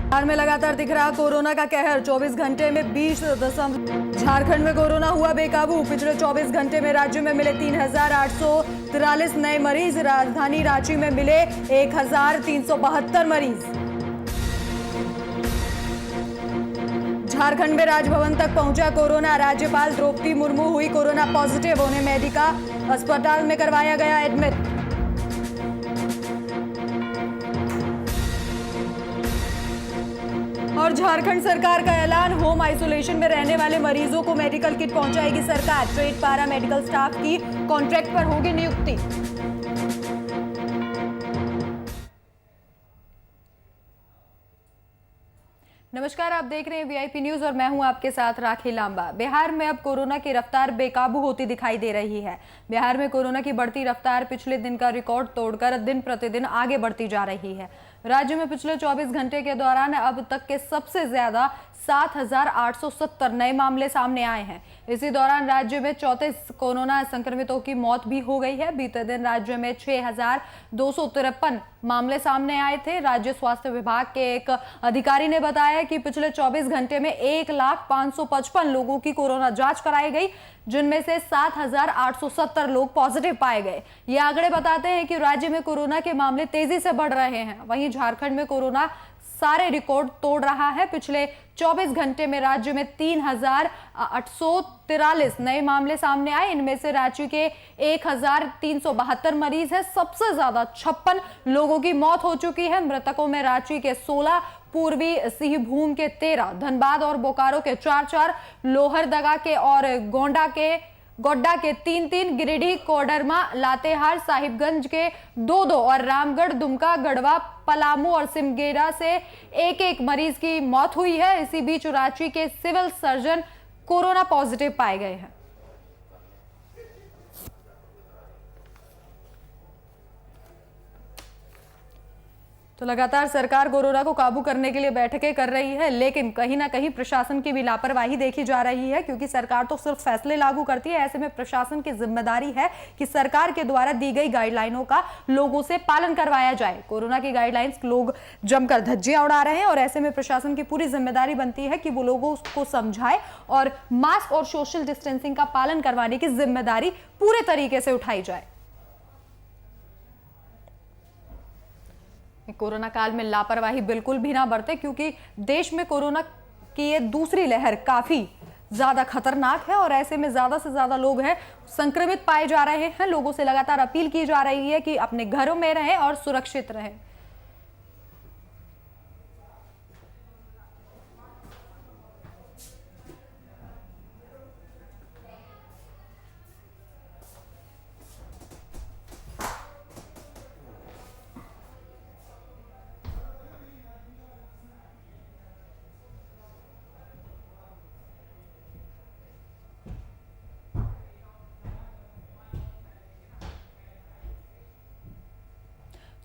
बिहार में लगातार दिख रहा कोरोना का कहर। 24 घंटे में 20 दशमलव। झारखंड में कोरोना हुआ बेकाबू। पिछले 24 घंटे में राज्य में मिले 3,843 नए मरीज। राजधानी रांची में मिले 1,372 मरीज। झारखंड में राजभवन तक पहुंचा कोरोना। राज्यपाल द्रौपदी मुर्मू हुई कोरोना पॉजिटिव। उन्हें मेडिका अस्पताल में करवाया गया एडमिट। और झारखंड सरकार का ऐलान, होम आइसोलेशन में रहने वाले मरीजों को मेडिकल किट पहुंचाएगी सरकार। ट्रेड पैरा मेडिकल स्टाफ की कॉन्ट्रैक्ट पर होगी नियुक्ति। नमस्कार, आप देख रहे हैं वीआईपी न्यूज और मैं हूं आपके साथ राखी लांबा। बिहार में अब कोरोना की रफ्तार बेकाबू होती दिखाई दे रही है। बिहार में कोरोना की बढ़ती रफ्तार पिछले दिन का रिकॉर्ड तोड़कर दिन प्रतिदिन आगे बढ़ती जा रही है। राज्य में पिछले 24 घंटे के दौरान अब तक के सबसे ज्यादा 7,870 नए मामले सामने आए हैं। इसी दौरान राज्य में 34 कोरोना संक्रमितों की मौत भी हो गई है। बीते दिन राज्य में 6,253 मामले सामने आए थे। राज्य स्वास्थ्य विभाग के एक अधिकारी ने बताया कि पिछले 24 घंटे में 1,555 लोगों की कोरोना जांच कराई गई, जिनमें से 7,870 लोग पॉजिटिव पाए गए। ये आंकड़े बताते हैं कि राज्य में कोरोना के मामले तेजी से बढ़ रहे हैं। वहीं झारखंड में कोरोना सारे रिकॉर्ड तोड़ रहा है। पिछले 24 घंटे में राज्य में 3,843 नए मामले सामने आए। इनमें से रांची के 1,372 मरीज हैं। सबसे ज्यादा 56 लोगों की मौत हो चुकी है। मृतकों में रांची के 16, पूर्वी सिंहभूम के 13, धनबाद और बोकारो के 4-4, लोहरदगा के और गोड्डा के 3-3, गिरिडीह, कोडरमा, लातेहार, साहिबगंज के 2-2 और रामगढ़, दुमका, गढ़वा, पलामू और सिमडेगा से 1-1 मरीज की मौत हुई है। इसी बीच रांची के सिविल सर्जन कोरोना पॉजिटिव पाए गए हैं। तो लगातार सरकार कोरोना को काबू करने के लिए बैठकें कर रही है, लेकिन कहीं ना कहीं प्रशासन की भी लापरवाही देखी जा रही है, क्योंकि सरकार तो सिर्फ फैसले लागू करती है। ऐसे में प्रशासन की जिम्मेदारी है कि सरकार के द्वारा दी गई गाइडलाइनों का लोगों से पालन करवाया जाए। कोरोना की गाइडलाइंस लोग जमकर धज्जियां उड़ा रहे हैं और ऐसे में प्रशासन की पूरी जिम्मेदारी बनती है कि वो लोगों को समझाए और मास्क और सोशल डिस्टेंसिंग का पालन करवाने की जिम्मेदारी पूरे तरीके से उठाई जाए। कोरोना काल में लापरवाही बिल्कुल भी ना बरते, क्योंकि देश में कोरोना की ये दूसरी लहर काफी ज्यादा खतरनाक है और ऐसे में ज्यादा से ज्यादा लोग हैं संक्रमित पाए जा रहे हैं। लोगों से लगातार अपील की जा रही है कि अपने घरों में रहें और सुरक्षित रहें।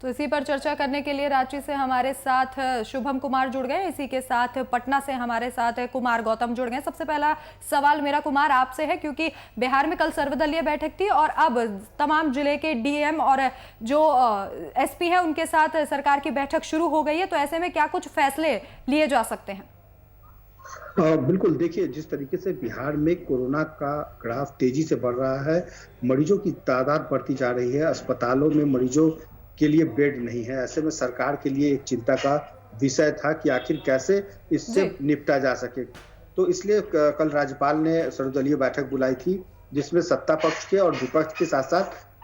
तो इसी पर चर्चा करने के लिए रांची से हमारे साथ शुभम कुमार जुड़ गए। इसी के साथ पटना से हमारे साथ कुमार गौतम जुड़ गए। सबसे पहला सवाल मेरा कुमार आपसे है, क्योंकि बिहार में कल सर्वदलीय बैठक थी और अब तमाम जिले के डीएम और जो एसपी है उनके साथ सरकार की बैठक शुरू हो गई है। तो ऐसे में क्या कुछ फैसले लिए जा सकते हैं? बिल्कुल, देखिए जिस तरीके से बिहार में कोरोना का ग्राफ तेजी से बढ़ रहा है, मरीजों की तादाद बढ़ती जा रही है, अस्पतालों में मरीजों के लिए बेड नहीं है। ऐसे में सरकार के लिए एक चिंता का विषय था कि आखिर कैसे इससे निपटा जा सके। तो इसलिए कल राज्यपाल ने सर्वदलीय बैठक बुलाई थी, जिसमें सत्ता पक्ष के और विपक्ष के साथ साथ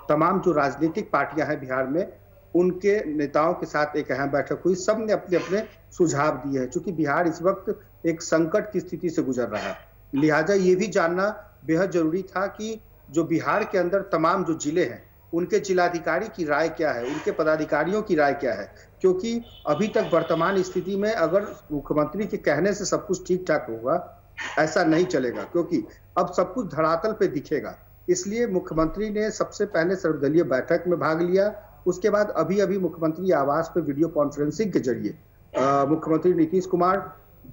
तमाम जो राजनीतिक पार्टियां हैं बिहार में, उनके नेताओं के साथ एक अहम बैठक हुई। सब ने अपने अपने सुझाव दिए हैं। चूंकि बिहार इस वक्त एक संकट की स्थिति से गुजर रहा है, लिहाजा ये भी जानना बेहद जरूरी था कि जो बिहार के अंदर तमाम जो जिले हैं उनके जिलाधिकारी की राय क्या है, उनके पदाधिकारियों की राय क्या है। क्योंकि अभी तक वर्तमान स्थिति में अगर मुख्यमंत्री के कहने से सब कुछ ठीक ठाक होगा, ऐसा नहीं चलेगा, क्योंकि अब सब कुछ धरातल पे दिखेगा। इसलिए मुख्यमंत्री ने सबसे पहले सर्वदलीय बैठक में भाग लिया। उसके बाद अभी अभी मुख्यमंत्री आवास पे वीडियो कॉन्फ्रेंसिंग के जरिए मुख्यमंत्री नीतीश कुमार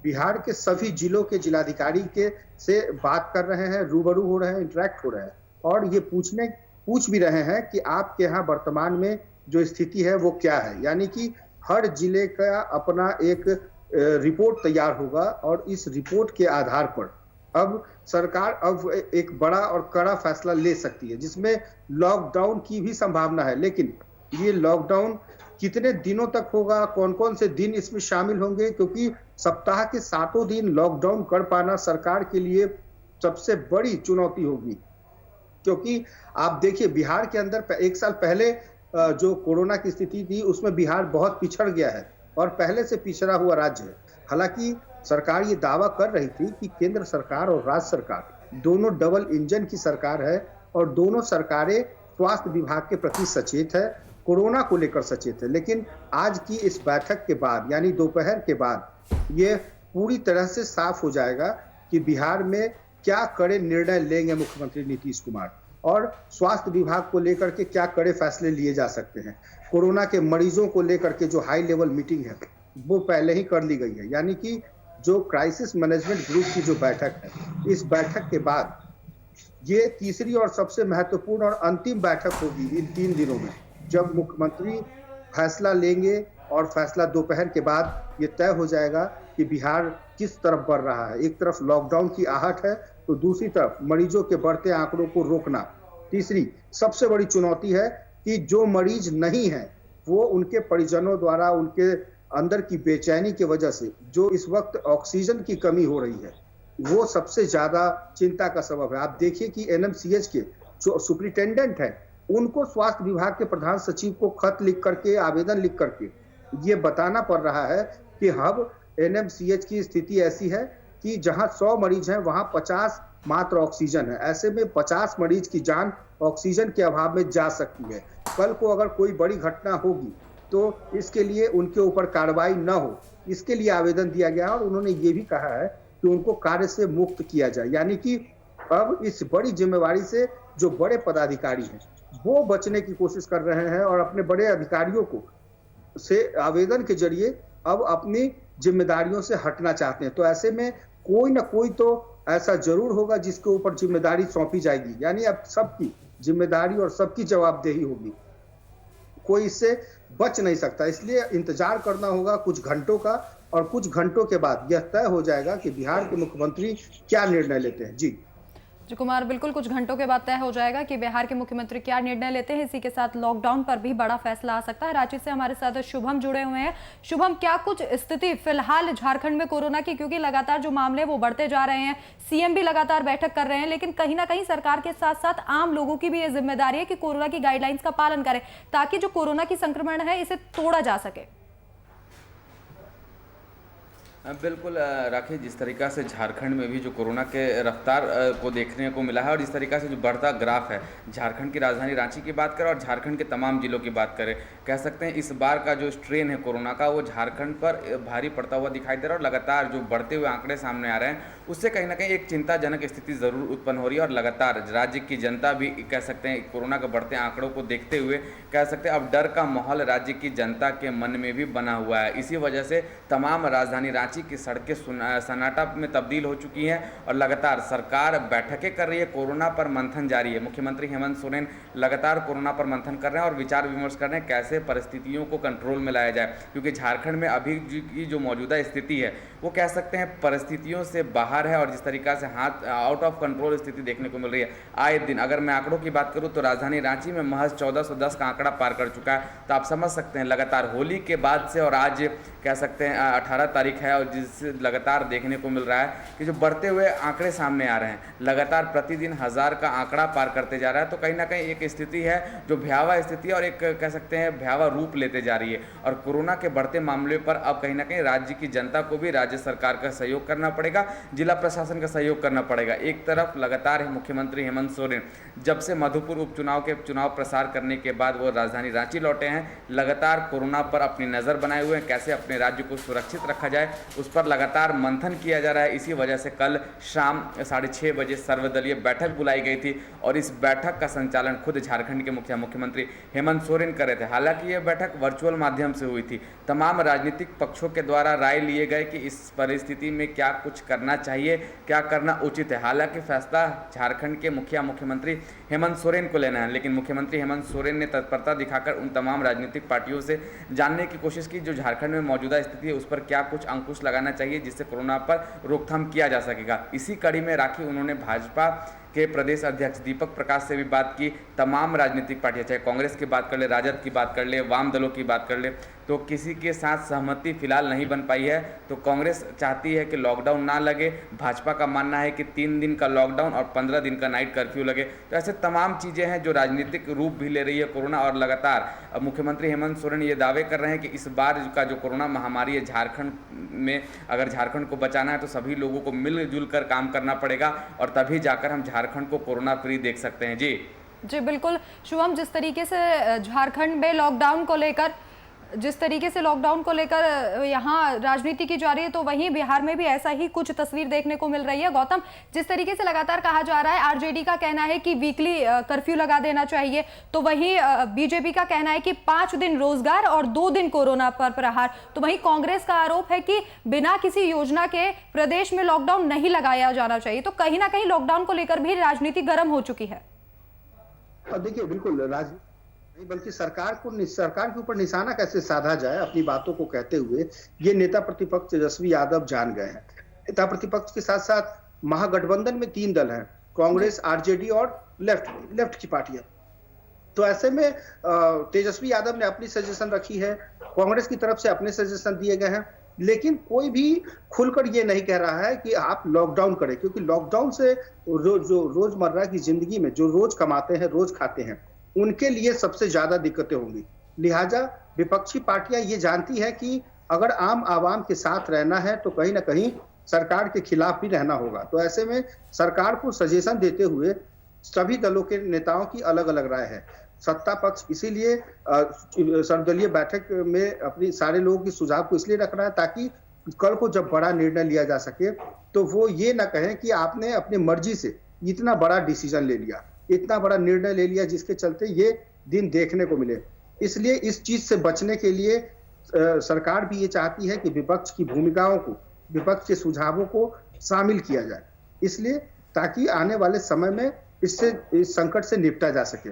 बिहार के सभी जिलों के जिलाधिकारी के से बात कर रहे हैं, रूबरू हो रहे हैं, इंटरेक्ट हो रहे हैं और ये पूछ भी रहे हैं कि आपके यहाँ वर्तमान में जो स्थिति है वो क्या है। यानी कि हर जिले का अपना एक रिपोर्ट तैयार होगा और इस रिपोर्ट के आधार पर अब सरकार अब एक बड़ा और कड़ा फैसला ले सकती है, जिसमें लॉकडाउन की भी संभावना है। लेकिन ये लॉकडाउन कितने दिनों तक होगा, कौन कौन से दिन इसमें शामिल होंगे, क्योंकि सप्ताह के 7 दिन लॉकडाउन कर पाना सरकार के लिए सबसे बड़ी चुनौती होगी। क्योंकि आप देखिए बिहार के अंदर एक साल पहले जो कोरोना की स्थिति थी उसमें बिहार बहुत पिछड़ गया है और पहले से पिछड़ा हुआ राज्य है। हालांकि सरकार ये दावा कर रही थी कि केंद्र सरकार और राज्य सरकार दोनों डबल इंजन की सरकार है और दोनों सरकारें स्वास्थ्य विभाग के प्रति सचेत है, कोरोना को लेकर सचेत है। लेकिन आज की इस बैठक के बाद यानी दोपहर के बाद ये पूरी तरह से साफ हो जाएगा कि बिहार में क्या कड़े निर्णय लेंगे मुख्यमंत्री नीतीश कुमार और स्वास्थ्य विभाग को लेकर के क्या कड़े फैसले लिए जा सकते हैं। कोरोना के मरीजों को लेकर के जो हाई लेवल मीटिंग है वो पहले ही कर ली गई है, यानी कि जो क्राइसिस मैनेजमेंट ग्रुप की जो बैठक है, इस बैठक के बाद ये तीसरी और सबसे महत्वपूर्ण और अंतिम बैठक होगी इन 3 दिनों में, जब मुख्यमंत्री फैसला लेंगे और फैसला दोपहर के बाद ये तय हो जाएगा कि बिहार किस तरफ बढ़ रहा है। एक तरफ लॉकडाउन की आहट है तो दूसरी तरफ मरीजों के बढ़ते आंकड़ों को रोकना। तीसरी सबसे बड़ी चुनौती है कि जो मरीज नहीं है वो उनके परिजनों द्वारा उनके अंदर की बेचैनी की वजह से जो इस वक्त ऑक्सीजन की कमी हो रही है वो सबसे ज्यादा चिंता का सबब है। आप देखिए कि एनएमसीएच के जो सुपरिटेंडेंट है उनको स्वास्थ्य विभाग के प्रधान सचिव को खत लिख करके, आवेदन लिख करके ये बताना पड़ रहा है कि अब एनएमसीएच की स्थिति ऐसी है कि जहां 100 मरीज हैं वहां 50 मात्र ऑक्सीजन है। ऐसे में 50 मरीज की जान ऑक्सीजन के अभाव में जा सकती है। कल को अगर कोई बड़ी घटना होगी तो इसके लिए उनके ऊपर कार्रवाई न हो, इसके लिए आवेदन दिया गया और उन्होंने ये भी कहा है कि उनको कार्य से मुक्त किया जाए। यानी कि अब इस बड़ी जिम्मेवारी से जो बड़े पदाधिकारी हैं वो बचने की कोशिश कर रहे हैं और अपने बड़े अधिकारियों को से आवेदन के जरिए अब अपनी जिम्मेदारियों से हटना चाहते हैं। तो ऐसे में कोई ना कोई तो ऐसा जरूर होगा जिसके ऊपर जिम्मेदारी सौंपी जाएगी, यानी अब सबकी जिम्मेदारी और सबकी जवाबदेही होगी, कोई इससे बच नहीं सकता। इसलिए इंतजार करना होगा कुछ घंटों का और कुछ घंटों के बाद यह तय हो जाएगा कि बिहार के मुख्यमंत्री क्या निर्णय लेते हैं। जी कुमार, बिल्कुल कुछ घंटों के बाद तय हो जाएगा कि बिहार के मुख्यमंत्री क्या निर्णय लेते हैं। इसी के साथ लॉकडाउन पर भी बड़ा फैसला आ सकता है। रांची से हमारे साथ शुभम जुड़े हुए हैं। शुभम, क्या कुछ स्थिति फिलहाल झारखंड में कोरोना की, क्योंकि लगातार जो मामले वो बढ़ते जा रहे हैं, सीएम भी लगातार बैठक कर रहे हैं, लेकिन कहीं ना कहीं सरकार के साथ साथ आम लोगों की भी ये जिम्मेदारी है कि कोरोना की गाइडलाइंस का पालन करें ताकि जो कोरोना की संक्रमण है इसे तोड़ा जा सके। बिल्कुल राखी, जिस तरीक़ा से झारखंड में भी जो कोरोना के रफ्तार को देखने को मिला है और जिस तरीक़ा से जो बढ़ता ग्राफ है, झारखंड की राजधानी रांची की बात करें और झारखंड के तमाम जिलों की बात करें, कह सकते हैं इस बार का जो स्ट्रेन है कोरोना का वो झारखंड पर भारी पड़ता हुआ दिखाई दे रहा है और लगातार जो बढ़ते हुए आंकड़े सामने आ रहे हैं उससे कहीं ना कहीं एक चिंताजनक स्थिति ज़रूर उत्पन्न हो रही है। और लगातार राज्य की जनता भी कह सकते हैं कोरोना के बढ़ते आंकड़ों को देखते हुए कह सकते हैं अब डर का माहौल राज्य की जनता के मन में भी बना हुआ है। इसी वजह से तमाम राजधानी रांची की सड़कें सन्नाटा में तब्दील हो चुकी हैं और लगातार सरकार बैठकें कर रही है, कोरोना पर मंथन जारी है। मुख्यमंत्री हेमंत सोरेन लगातार कोरोना पर मंथन कर रहे हैं और विचार विमर्श कर रहे हैं कैसे परिस्थितियों को कंट्रोल में लाया जाए, क्योंकि झारखंड में अभी की जो मौजूदा स्थिति है वो कह सकते हैं परिस्थितियों से बाहर है और जिस तरीका से हाथ आउट ऑफ कंट्रोल स्थिति देखने को मिल रही है आए दिन। अगर मैं आंकड़ों की बात करूं तो राजधानी रांची में महज 1410 का आंकड़ा पार कर चुका है। तो आप समझ सकते हैं लगातार होली के बाद से और आज कह सकते हैं 18 तारीख है और जिससे लगातार देखने को मिल रहा है कि जो बढ़ते हुए आंकड़े सामने आ रहे हैं, लगातार प्रतिदिन 1000 का आंकड़ा पार करते जा रहा है। तो कहीं ना कहीं एक स्थिति है जो भयावह स्थिति है और एक कह सकते हैं भयावह रूप लेते जा रही है। और कोरोना के बढ़ते मामले पर अब कहीं ना कहीं राज्य की जनता को भी राज्य सरकार का सहयोग करना पड़ेगा, जिला प्रशासन का सहयोग करना पड़ेगा। एक तरफ लगातार मुख्यमंत्री हेमंत सोरेन जब से मधुपुर उपचुनाव के चुनाव प्रसार करने के बाद वो राजधानी रांची लौटे हैं, लगातार कोरोना पर अपनी नज़र बनाए हुए हैं, कैसे अपने राज्य को सुरक्षित रखा जाए उस पर लगातार मंथन किया जा रहा है। इसी वजह से कल शाम 6:30 बजे सर्वदलीय बैठक बुलाई गई थी और इस बैठक का संचालन खुद झारखंड के मुख्यमंत्री हेमंत सोरेन कर रहे थे। हालांकि यह बैठक वर्चुअल माध्यम से हुई थी। तमाम राजनीतिक पक्षों के द्वारा राय लिए गए कि इस परिस्थिति में क्या कुछ करना चाहिए, क्या करना उचित है। हालांकि फैसला झारखंड के मुख्यमंत्री हेमंत सोरेन को लेना है, लेकिन मुख्यमंत्री हेमंत सोरेन ने तत्परता दिखाकर उन तमाम राजनीतिक पार्टियों से जानने की कोशिश की जो झारखंड में मौजूदा स्थिति है उस पर क्या कुछ अंकुश लगाना चाहिए जिससे कोरोना पर रोकथाम किया जा सकेगा। इसी कड़ी में राखी उन्होंने भाजपा के प्रदेश अध्यक्ष दीपक प्रकाश से भी बात की। तमाम राजनीतिक पार्टियां, चाहे कांग्रेस की बात कर ले, राजद की बात कर ले, वाम दलों की बात कर ले, तो किसी के साथ सहमति फिलहाल नहीं बन पाई है। तो कांग्रेस चाहती है कि लॉकडाउन ना लगे, भाजपा का मानना है कि 3 दिन का लॉकडाउन और 15 दिन का नाइट कर्फ्यू लगे। तो ऐसे तमाम चीज़ें हैं जो राजनीतिक रूप भी ले रही है कोरोना। और लगातार मुख्यमंत्री हेमंत सोरेन ये दावे कर रहे हैं कि इस बार का जो कोरोना महामारी है झारखंड में, अगर झारखंड को बचाना है तो सभी लोगों को मिलजुल कर काम करना पड़ेगा और तभी जाकर हम झारखंड को कोरोना फ्री देख सकते हैं। जी बिल्कुल शुभम, जिस तरीके से झारखंड में लॉकडाउन को लेकर यहाँ राजनीति की जा रही है, तो वहीं बिहार में भी ऐसा ही कुछ तस्वीर देखने को मिल रही है। गौतम, जिस तरीके से लगातार कहा जा रहा है, आरजेडी का कहना है कि वीकली कर्फ्यू लगा देना चाहिए, तो वहीं बीजेपी का कहना है कि 5 दिन रोजगार और 2 दिन कोरोना पर प्रहार। तो वहीं कांग्रेस का आरोप है कि बिना किसी योजना के प्रदेश में लॉकडाउन नहीं लगाया जाना चाहिए। तो कहीं ना कहीं लॉकडाउन को लेकर भी राजनीति गर्म हो चुकी है। देखिए, बिल्कुल राजनीति नहीं बल्कि सरकार के ऊपर निशाना कैसे साधा जाए अपनी बातों को कहते हुए ये नेता प्रतिपक्ष तेजस्वी यादव जान गए हैं। नेता प्रतिपक्ष के साथ साथ महागठबंधन में 3 दल हैं, कांग्रेस, आरजेडी और लेफ्ट की पार्टियां। तो ऐसे में तेजस्वी यादव ने अपनी सजेशन रखी है, कांग्रेस की तरफ से अपने सजेशन दिए गए हैं, लेकिन कोई भी खुलकर ये नहीं कह रहा है कि आप लॉकडाउन करें, क्योंकि लॉकडाउन से जो रोजमर्रा की जिंदगी में जो रोज कमाते हैं, रोज खाते हैं, उनके लिए सबसे ज्यादा दिक्कतें होंगी। लिहाजा विपक्षी पार्टियां ये जानती है कि अगर आम आवाम के साथ रहना है तो कहीं ना कहीं सरकार के खिलाफ भी रहना होगा। तो ऐसे में सरकार को सजेशन देते हुए सभी दलों के नेताओं की अलग अलग राय है। सत्ता पक्ष इसीलिए सर्वदलीय बैठक में अपनी सारे लोगों की सुझाव को इसलिए रख रहा है ताकि कल को जब बड़ा निर्णय लिया जा सके तो वो ये ना कहें कि आपने अपनी मर्जी से इतना बड़ा डिसीजन ले लिया, इतना बड़ा निर्णय ले लिया जिसके चलते ये दिन देखने को मिले। इसलिए इस चीज से बचने के लिए सरकार भी ये चाहती है कि विपक्ष की भूमिकाओं को, विपक्ष के सुझावों को शामिल किया जाए, इसलिए ताकि आने वाले समय में इस संकट से निपटा जा सके।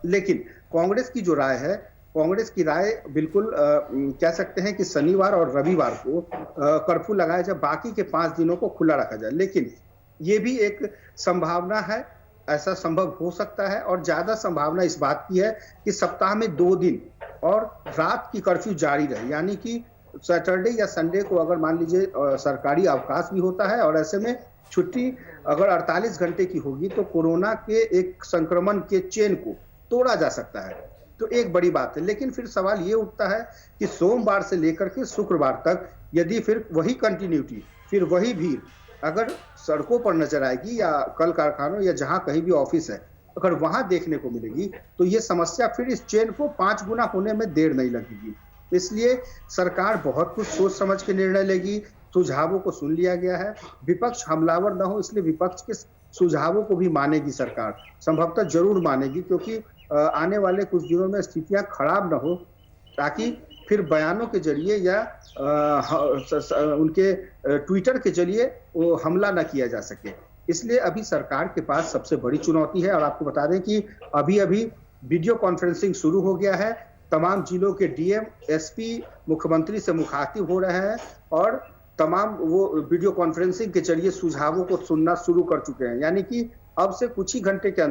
लेकिन कांग्रेस की जो राय है, कांग्रेस की राय बिल्कुल कह सकते हैं कि शनिवार और रविवार को कर्फ्यू लगाया जाए, बाकी के 5 दिनों को खुला रखा जाए। लेकिन ये भी एक संभावना है, ऐसा संभव हो सकता है, और ज्यादा संभावना इस बात की है कि सप्ताह में 2 दिन और रात की कर्फ्यू जारी रहे, यानी कि सैटरडे या संडे को अगर मान लीजिए सरकारी अवकाश भी होता है और ऐसे में छुट्टी अगर 48 घंटे की होगी तो कोरोना के एक संक्रमण के चेन को तोड़ा जा सकता है। तो एक बड़ी बात है। लेकिन फिर सवाल ये उठता है कि सोमवार से लेकर के शुक्रवार तक यदि फिर वही कंटिन्यूटी, फिर वही भीड़ अगर सड़कों पर नजर आएगी या कल कारखानों या जहां कहीं भी ऑफिस है अगर वहां देखने को मिलेगी तो ये समस्या फिर इस चेन को 5 गुना होने में देर नहीं लगेगी। इसलिए सरकार बहुत कुछ सोच समझ के निर्णय लेगी, सुझावों को सुन लिया गया है, विपक्ष हमलावर न हो इसलिए विपक्ष के सुझावों को भी मानेगी सरकार, संभवतः जरूर मानेगी, क्योंकि आने वाले कुछ दिनों में स्थितियां खराब न हो ताकि फिर बयानों के जरिए या उनके ट्विटर के जरिए वो हमला न किया जा सके। इसलिए अभी सरकार के पास सबसे बड़ी चुनौती है। और आपको बता दें कि अभी वीडियो कॉन्फ्रेंसिंग शुरू हो गया है, तमाम जिलों के डीएम, एसपी मुख्यमंत्री से मुखातिब हो रहे हैं और तमाम वो वीडियो कॉन्फ्रेंसिंग के जरिए सुझावों को सुनना शुरू कर चुके हैं। यानी कि अब से कुछ ही घंटे के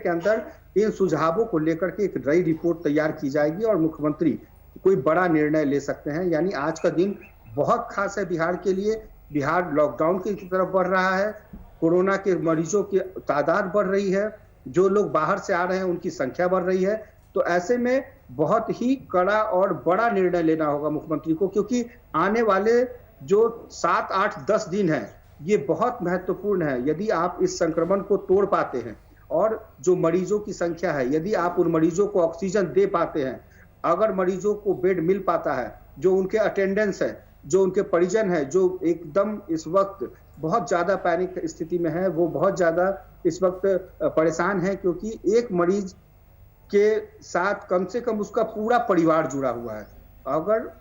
अंदर इन सुझावों को लेकर के एक नई रिपोर्ट तैयार की जाएगी और मुख्यमंत्री कोई बड़ा निर्णय ले सकते हैं। यानी आज का दिन बहुत खास है बिहार के लिए। बिहार लॉकडाउन की तरफ बढ़ रहा है, कोरोना के मरीजों की तादाद बढ़ रही है, जो लोग बाहर से आ रहे हैं उनकी संख्या बढ़ रही है। तो ऐसे में बहुत ही कड़ा और बड़ा निर्णय लेना होगा मुख्यमंत्री को, क्योंकि आने वाले जो 7, 8, 10 दिन हैं ये बहुत महत्वपूर्ण है। यदि आप इस संक्रमण को तोड़ पाते हैं और जो मरीजों की संख्या है यदि आप उन मरीजों को ऑक्सीजन दे पाते हैं, अगर मरीजों को बेड मिल पाता है, जो उनके अटेंडेंस है, जो उनके परिजन है, जो एकदम इस वक्त बहुत ज्यादा पैनिक स्थिति में है, वो बहुत ज्यादा इस वक्त परेशान है, क्योंकि एक मरीज के साथ कम से कम उसका पूरा परिवार जुड़ा हुआ है। अगर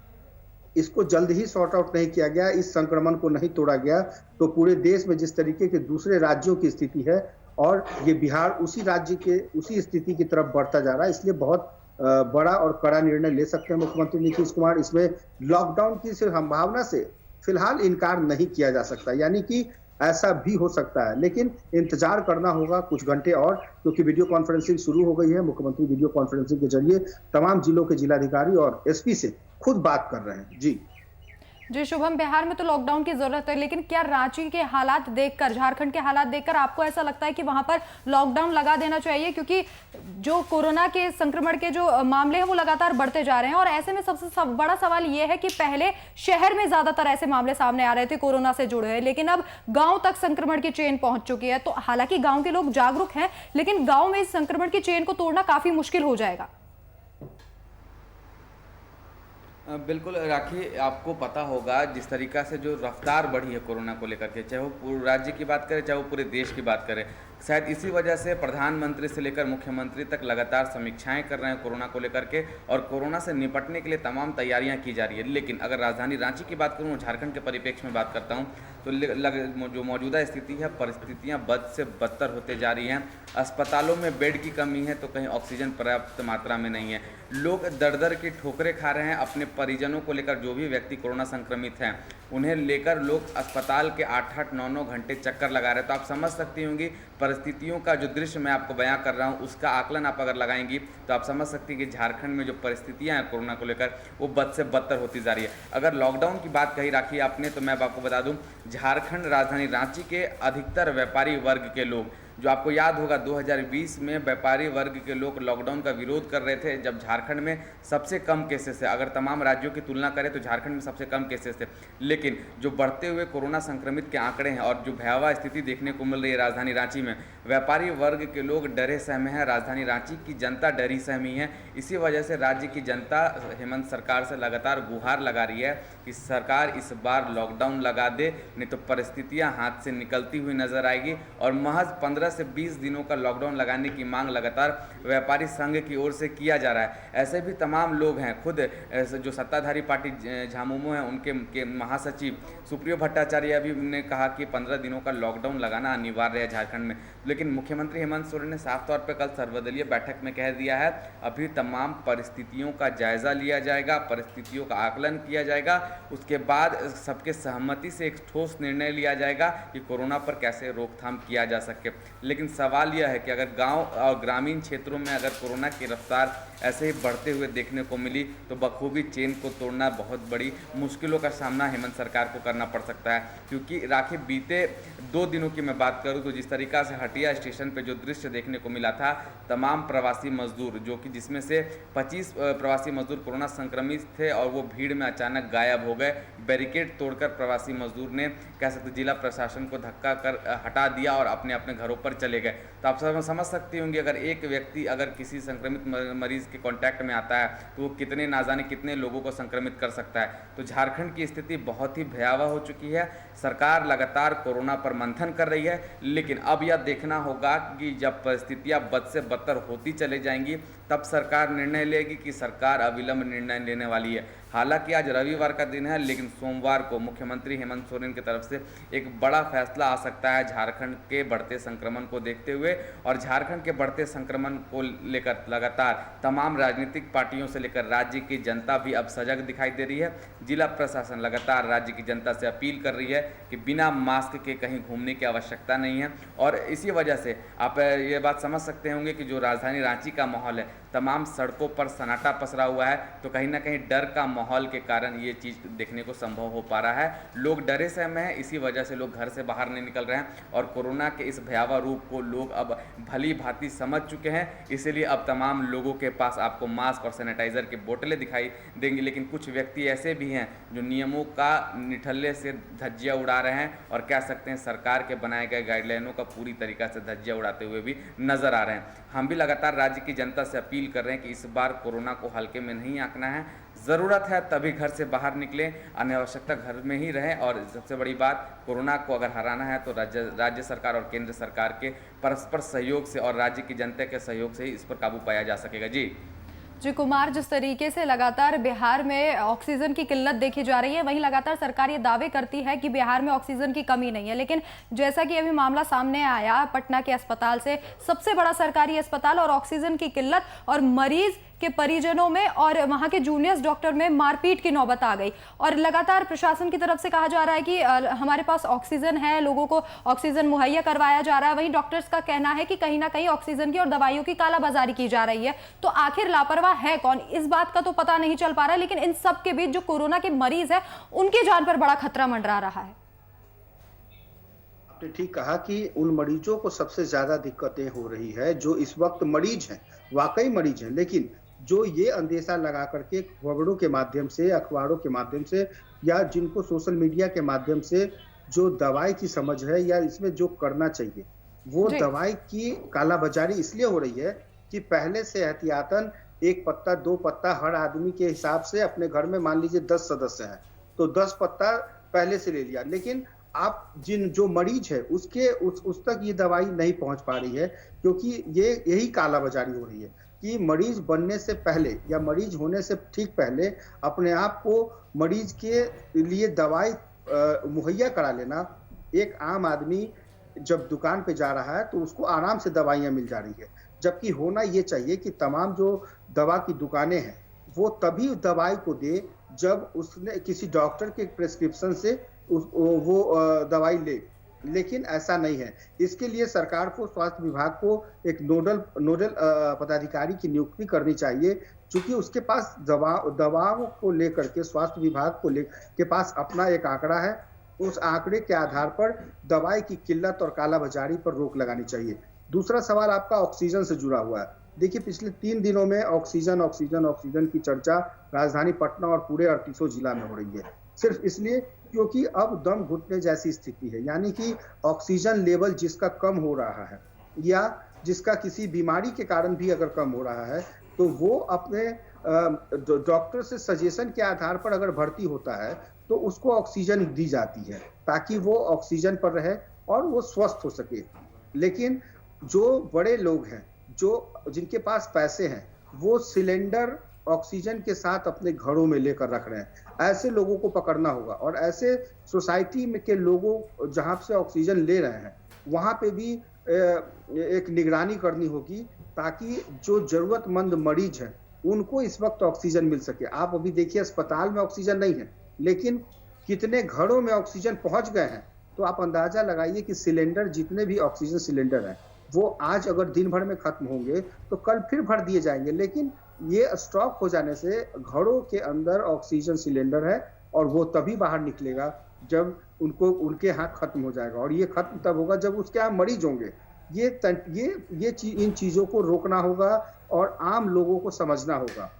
इसको जल्द ही सॉर्ट आउट नहीं किया गया, इस संक्रमण को नहीं तोड़ा गया, तो पूरे देश में जिस तरीके के दूसरे राज्यों की स्थिति है और ये बिहार उसी राज्य के उसी स्थिति की तरफ बढ़ता जा रहा है। इसलिए बहुत बड़ा और कड़ा निर्णय ले सकते हैं मुख्यमंत्री नीतीश कुमार। इसमें लॉकडाउन की संभावना से फिलहाल इनकार नहीं किया जा सकता, यानी कि ऐसा भी हो सकता है, लेकिन इंतजार करना होगा कुछ घंटे और, क्योंकि वीडियो कॉन्फ्रेंसिंग शुरू हो गई है। मुख्यमंत्री वीडियो कॉन्फ्रेंसिंग के जरिए तमाम जिलों के जिलाधिकारी और एसपी से खुद बात कर रहे हैं। जी शुभम, बिहार में तो लॉकडाउन की जरूरत है, लेकिन क्या रांची के हालात देखकर, झारखंड के हालात देखकर आपको ऐसा लगता है कि वहां पर लॉकडाउन लगा देना चाहिए? क्योंकि जो कोरोना के संक्रमण के जो मामले हैं वो लगातार बढ़ते जा रहे हैं, और ऐसे में सबसे बड़ा सवाल ये है कि पहले शहर में ज्यादातर ऐसे मामले सामने आ रहे थे कोरोना से जुड़े हुए, लेकिन अब गांव तक संक्रमण की चेन पहुंच चुकी है। तो हालांकि गांव के लोग जागरूक हैं, लेकिन गांव में इस संक्रमण की चेन को तोड़ना काफी मुश्किल हो जाएगा। बिल्कुल राखी, आपको पता होगा जिस तरीक़ा से जो रफ्तार बढ़ी है कोरोना को लेकर के, चाहे वो पूरे राज्य की बात करें चाहे वो पूरे देश की बात करें, शायद इसी वजह से प्रधानमंत्री से लेकर मुख्यमंत्री तक लगातार समीक्षाएं कर रहे हैं कोरोना को लेकर के, और कोरोना से निपटने के लिए तमाम तैयारियां की जा रही है। लेकिन अगर राजधानी रांची की बात करूं, झारखंड के परिप्रेक्ष्य में बात करता हूं, तो जो मौजूदा स्थिति है, परिस्थितियां बद से बदतर होते जा रही हैं। अस्पतालों में बेड की कमी है तो कहीं ऑक्सीजन पर्याप्त मात्रा में नहीं है। लोग दर दर की ठोकरें खा रहे हैं अपने परिजनों को लेकर। जो भी व्यक्ति कोरोना संक्रमित हैं उन्हें लेकर लोग अस्पताल के 8-8, 9-9 घंटे चक्कर लगा रहे हैं। तो आप समझ सकती होंगी परिस्थितियों का जो दृश्य मैं आपको बयां कर रहा हूं, उसका आकलन आप अगर लगाएंगी तो आप समझ सकती हैं कि झारखंड में जो परिस्थितियां हैं कोरोना को लेकर वो बद से बदतर होती जा रही है। अगर लॉकडाउन की बात कही राखी आपने, तो मैं आपको बता दूं, झारखंड राजधानी रांची के अधिकतर व्यापारी वर्ग के लोग, जो आपको याद होगा 2020 में व्यापारी वर्ग के लोग लॉकडाउन का विरोध कर रहे थे, जब झारखंड में सबसे कम केसेस थे। अगर तमाम राज्यों की तुलना करें तो झारखंड में सबसे कम केसेस थे। लेकिन जो बढ़ते हुए कोरोना संक्रमित के आंकड़े हैं और जो भयावह स्थिति देखने को मिल रही है राजधानी रांची में, व्यापारी वर्ग के लोग डरे सहमे हैं। राजधानी रांची की जनता डरी सहमी है। इसी वजह से राज्य की जनता हेमंत सरकार से लगातार गुहार लगा रही है कि सरकार इस बार लॉकडाउन लगा दे, नहीं तो परिस्थितियां हाथ से निकलती हुई नजर आएगी। और महज 15 से 20 दिनों का लॉकडाउन लगाने की मांग लगातार व्यापारी संघ की ओर से किया जा रहा है। ऐसे भी तमाम लोग हैं, खुद जो सत्ताधारी पार्टी झामुमो हैं उनके महासचिव सुप्रियो भट्टाचार्य भी ने कहा कि 15 दिनों का लॉकडाउन लगाना अनिवार्य है झारखंड में। लेकिन मुख्यमंत्री हेमंत सोरेन ने साफ तौर पर कल सर्वदलीय बैठक में कह दिया है, अभी तमाम परिस्थितियों का जायजा लिया जाएगा, परिस्थितियों का आकलन किया जाएगा, उसके बाद सबके सहमति से एक ठोस निर्णय लिया जाएगा कि कोरोना पर कैसे रोकथाम किया जा सके। लेकिन सवाल यह है कि अगर गांव और ग्रामीण क्षेत्रों में अगर कोरोना की रफ्तार ऐसे ही बढ़ते हुए देखने को मिली तो बखूबी चेन को तोड़ना बहुत बड़ी मुश्किलों का सामना हेमंत सरकार को करना पड़ सकता है। क्योंकि राखी, बीते 2 दिनों की मैं बात करूं तो जिस तरीका से हटिया स्टेशन पे जो दृश्य देखने को मिला था, तमाम प्रवासी मजदूर, जो कि जिसमें से 25 प्रवासी मजदूर कोरोना संक्रमित थे और वो भीड़ में अचानक गायब हो गए। बैरिकेड तोड़कर प्रवासी मजदूर ने, कह सकते जिला प्रशासन को धक्का कर हटा दिया और अपने अपने घरों पर चले गए। तो आप समझ सकती होंगी अगर एक व्यक्ति अगर किसी संक्रमित मरीज के कांटेक्ट में आता है तो वो कितने, ना जाने कितने लोगों को संक्रमित कर सकता है। तो झारखंड की स्थिति बहुत ही भयावह हो चुकी है। सरकार लगातार कोरोना पर मंथन कर रही है, लेकिन अब यह देखना होगा कि जब परिस्थितियां बद से बदतर होती चली जाएंगी तब सरकार निर्णय लेगी कि सरकार अविलंब निर्णय लेने वाली है। हालांकि आज रविवार का दिन है, लेकिन सोमवार को मुख्यमंत्री हेमंत सोरेन की तरफ से एक बड़ा फैसला आ सकता है झारखंड के बढ़ते संक्रमण को देखते हुए। और झारखंड के बढ़ते संक्रमण को लेकर लगातार तमाम राजनीतिक पार्टियों से लेकर राज्य की जनता भी अब सजग दिखाई दे रही है। जिला प्रशासन लगातार राज्य की जनता से अपील कर रही है कि बिना मास्क के कहीं घूमने की आवश्यकता नहीं है। और इसी वजह से आप ये बात समझ सकते होंगे कि जो राजधानी रांची का माहौल है, तमाम सड़कों पर सन्नाटा पसरा हुआ है। तो कहीं ना कहीं डर का माहौल के कारण ये चीज़ देखने को संभव हो पा रहा है। लोग डरे सहमे हैं, इसी वजह से लोग घर से बाहर नहीं निकल रहे हैं और कोरोना के इस भयावह रूप को लोग अब भली भांति समझ चुके हैं। इसीलिए अब तमाम लोगों के पास आपको मास्क और सैनिटाइजर की बोतलें दिखाई देंगी। लेकिन कुछ व्यक्ति ऐसे भी हैं जो नियमों का निठल्ले से धज्जियाँ उड़ा रहे हैं और कह सकते हैं सरकार के बनाए गए गाइडलाइनों का पूरी तरीका से धज्जियाँ उड़ाते हुए भी नजर आ रहे हैं। हम भी लगातार राज्य की जनता से अपील कर रहे हैं कि इस बार कोरोना को हल्के में नहीं आंकना है। ज़रूरत है तभी घर से बाहर निकलें, अनावश्यकता घर में ही रहें। और सबसे बड़ी बात, कोरोना को अगर हराना है तो राज्य सरकार और केंद्र सरकार के परस्पर सहयोग से और राज्य की जनता के सहयोग से ही इस पर काबू पाया जा सकेगा। जी कुमार, जिस तरीके से लगातार बिहार में ऑक्सीजन की किल्लत देखी जा रही है, वहीं लगातार सरकार ये दावे करती है कि बिहार में ऑक्सीजन की कमी नहीं है। लेकिन जैसा कि अभी मामला सामने आया पटना के अस्पताल से, सबसे बड़ा सरकारी अस्पताल, और ऑक्सीजन की किल्लत और मरीज के परिजनों में और वहां के जूनियर डॉक्टर में मारपीट की नौबत आ गई। और लगातार प्रशासन की तरफ से कहा जा रहा है कि हमारे पास ऑक्सीजन है, लोगों को ऑक्सीजन मुहैया करवाया जा रहा है। वहीं डॉक्टर्स का कहना है कि कहीं ना कहीं ऑक्सीजन की और दवाइयों की कालाबाजारी की जा रही है। तो आखिर लापरवाह है कौन, इस बात का तो पता नहीं चल पा रहा है। लेकिन इन सब के बीच जो कोरोना के मरीज है उनकी जान पर बड़ा खतरा मंडरा रहा है। आपने ठीक कहा कि उन मरीजों को सबसे ज्यादा दिक्कतें हो रही है जो इस वक्त मरीज हैं, वाकई मरीज हैं, लेकिन जो ये अंदेशा लगा करके खबरों के माध्यम से, अखबारों के माध्यम से, या जिनको सोशल मीडिया के माध्यम से जो दवाई की समझ है या इसमें जो करना चाहिए, वो दवाई की कालाबाजारी इसलिए हो रही है कि पहले से एहतियातन 1 पत्ता 2 पत्ता हर आदमी के हिसाब से अपने घर में मान लीजिए 10 सदस्य हैं तो 10 पत्ता पहले से ले लिया, लेकिन आप जो मरीज है उसके उस तक ये दवाई नहीं पहुंच पा रही है, क्योंकि यही कालाबाजारी हो रही है कि मरीज बनने से पहले या मरीज होने से ठीक पहले अपने आप को मरीज के लिए दवाई मुहैया करा लेना। एक आम आदमी जब दुकान पे जा रहा है तो उसको आराम से दवाइयां मिल जा रही है, जबकि होना ये चाहिए कि तमाम जो दवा की दुकानें हैं वो तभी दवाई को दे जब उसने किसी डॉक्टर के प्रेस्क्रिप्शन से वो दवाई ले, लेकिन ऐसा नहीं है। इसके लिए सरकार को, स्वास्थ्य विभाग को एक नोडल पदाधिकारी की नियुक्ति करनी चाहिए, क्योंकि उसके पास दवाओं को लेकर के स्वास्थ्य विभाग के पास अपना एक आंकड़ा है। उस आंकड़े के आधार पर दवाई की किल्लत और कालाबाजारी पर रोक लगानी चाहिए। दूसरा सवाल आपका ऑक्सीजन से जुड़ा हुआ है। देखिए, पिछले 3 दिनों में ऑक्सीजन की चर्चा राजधानी पटना और पूरे 38 जिला में हो रही है, सिर्फ इसलिए क्योंकि अब दम घुटने जैसी स्थिति है, यानी कि ऑक्सीजन लेवल जिसका कम हो रहा है या जिसका किसी बीमारी के कारण भी अगर कम हो रहा है तो वो अपने डॉक्टर से सजेशन के आधार पर अगर भर्ती होता है तो उसको ऑक्सीजन दी जाती है ताकि वो ऑक्सीजन पर रहे और वो स्वस्थ हो सके। लेकिन जो बड़े लोग हैं, जिनके पास पैसे हैं, वो सिलेंडर ऑक्सीजन के साथ अपने घरों में लेकर रख रहे हैं। ऐसे लोगों को पकड़ना होगा और ऐसे सोसाइटी में के लोगों जहां से ऑक्सीजन ले रहे हैं वहां पे भी एक निगरानी करनी होगी ताकि जो जरूरतमंद मरीज हैं उनको इस वक्त ऑक्सीजन मिल सके। आप अभी देखिए, अस्पताल में ऑक्सीजन नहीं है, लेकिन कितने घरों में ऑक्सीजन पहुंच गए हैं। तो आप अंदाजा लगाइए कि सिलेंडर, जितने भी ऑक्सीजन सिलेंडर हैं, वो आज अगर दिन भर में खत्म होंगे तो कल फिर भर दिए जाएंगे, लेकिन ये स्टॉक हो जाने से घरों के अंदर ऑक्सीजन सिलेंडर है और वो तभी बाहर निकलेगा जब उनके यहाँ खत्म हो जाएगा, और ये खत्म तब होगा जब उसके यहाँ मरीज होंगे। इन चीजों को रोकना होगा और आम लोगों को समझना होगा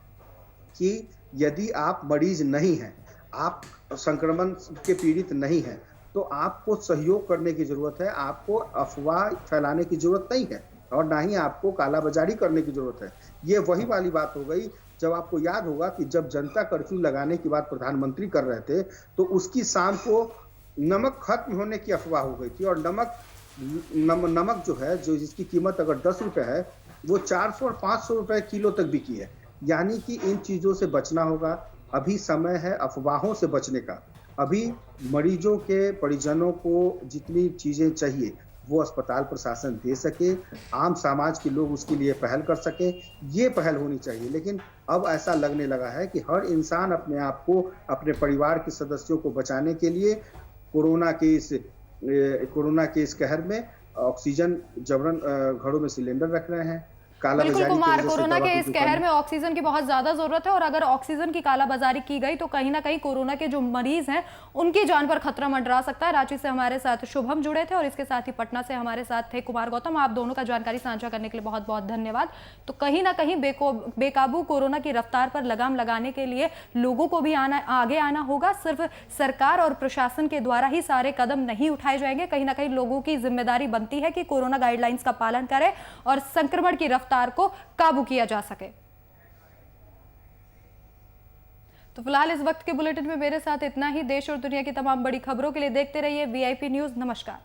कि यदि आप मरीज नहीं हैं, आप संक्रमण के पीड़ित नहीं हैं, तो आपको सहयोग करने की जरूरत है। आपको अफवाह फैलाने की जरूरत नहीं है और ना ही आपको कालाबाजारी करने की जरूरत है। ये वही वाली बात हो गई जब आपको याद होगा कि जब जनता कर्फ्यू लगाने की बात प्रधानमंत्री कर रहे थे तो उसकी शाम को नमक खत्म होने की अफवाह हो गई थी, और नमक जो है, जो जिसकी कीमत अगर 10 रुपए है, वो 400 और 500 रुपए किलो तक बिकी है। यानी कि इन चीजों से बचना होगा। अभी समय है अफवाहों से बचने का। अभी मरीजों के परिजनों को जितनी चीजें चाहिए वो अस्पताल प्रशासन दे सके, आम समाज के लोग उसके लिए पहल कर सके, ये पहल होनी चाहिए। लेकिन अब ऐसा लगने लगा है कि हर इंसान अपने आप को, अपने परिवार के सदस्यों को बचाने के लिए कोरोना के इस कहर में ऑक्सीजन जबरन घरों में सिलेंडर रख रहे हैं। बिल्कुल कुमार, कोरोना के इस कहर में ऑक्सीजन की बहुत ज्यादा जरूरत है और अगर ऑक्सीजन की कालाबाजारी की गई तो कहीं ना कहीं कोरोना के जो मरीज हैं उनकी जान पर खतरा मंडरा सकता है। रांची से हमारे साथ शुभम जुड़े थे और इसके साथ ही पटना से हमारे साथ थे कुमार गौतम। आप दोनों का जानकारी साझा करने के लिए बहुत बहुत धन्यवाद। तो कहीं ना कहीं बेकाबू कोरोना की रफ्तार पर लगाम लगाने के लिए लोगों को भी आगे आना होगा। सिर्फ सरकार और प्रशासन के द्वारा ही सारे कदम नहीं उठाए जाएंगे, कहीं ना कहीं लोगों की जिम्मेदारी बनती है कि कोरोना गाइडलाइंस का पालन करें और संक्रमण की रफ्तार को काबू किया जा सके। तो फिलहाल इस वक्त के बुलेटिन में मेरे साथ इतना ही। देश और दुनिया की तमाम बड़ी खबरों के लिए देखते रहिए VIP न्यूज़। नमस्कार।